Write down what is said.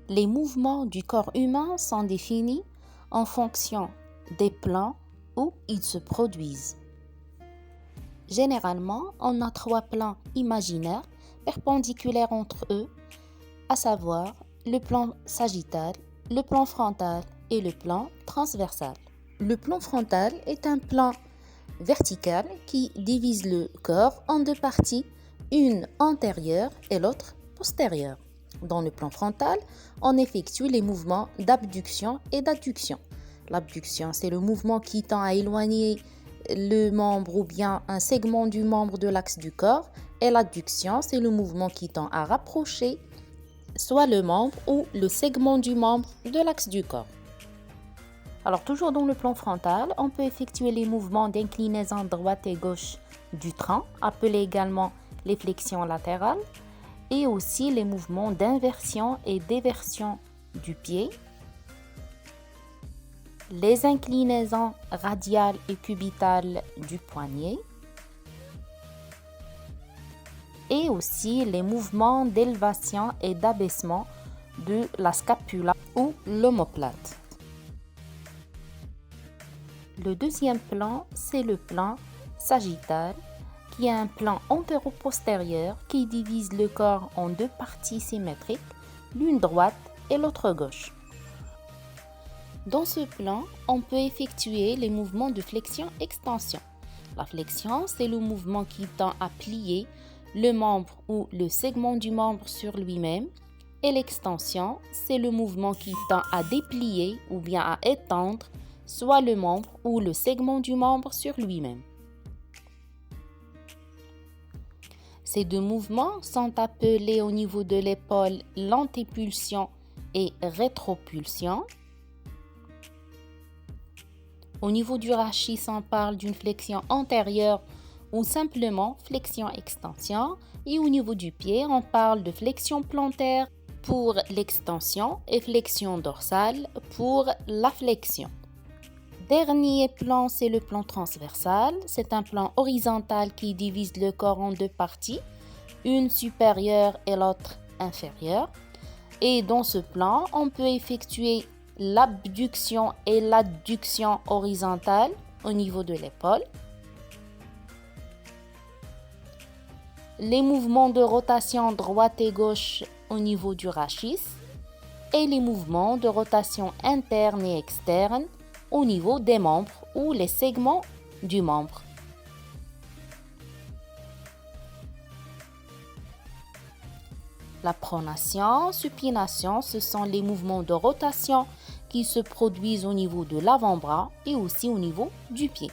Les mouvements du corps humain sont définis en fonction des plans où ils se produisent. Généralement, on a 3 plans imaginaires perpendiculaires entre eux, à savoir le plan sagittal, le plan frontal et le plan transversal. Le plan frontal est un plan vertical qui divise le corps en 2 parties, une antérieure et l'autre postérieure. Dans le plan frontal, on effectue les mouvements d'abduction et d'adduction. L'abduction, c'est le mouvement qui tend à éloigner le membre ou bien un segment du membre de l'axe du corps, et l'adduction, c'est le mouvement qui tend à rapprocher soit le membre ou le segment du membre de l'axe du corps. Alors toujours dans le plan frontal, on peut effectuer les mouvements d'inclinaison droite et gauche du tronc, appelés également les flexions latérales, et aussi les mouvements d'inversion et d'éversion du pied, les inclinaisons radiales et cubitales du poignet, et aussi les mouvements d'élévation et d'abaissement de la scapula ou l'omoplate. Le deuxième plan, c'est le plan sagittal, qui est un plan antéro-postérieur qui divise le corps en 2 parties symétriques, l'une droite et l'autre gauche. Dans ce plan, on peut effectuer les mouvements de flexion-extension. La flexion, c'est le mouvement qui tend à plier le membre ou le segment du membre sur lui-même, et l'extension, c'est le mouvement qui tend à déplier ou bien à étendre soit le membre ou le segment du membre sur lui-même. Ces 2 mouvements sont appelés au niveau de l'épaule l'antépulsion et rétropulsion. Au niveau du rachis, on parle d'une flexion antérieure ou simplement flexion-extension. Et au niveau du pied, on parle de flexion plantaire pour l'extension et flexion dorsale pour la flexion. Dernier plan, c'est le plan transversal. C'est un plan horizontal qui divise le corps en 2 parties, une supérieure et l'autre inférieure. Et dans ce plan, on peut effectuer l'abduction et l'adduction horizontale au niveau de l'épaule, les mouvements de rotation droite et gauche au niveau du rachis et les mouvements de rotation interne et externe au niveau des membres ou les segments du membre. La pronation, supination, ce sont les mouvements de rotation qui se produisent au niveau de l'avant-bras et aussi au niveau du pied.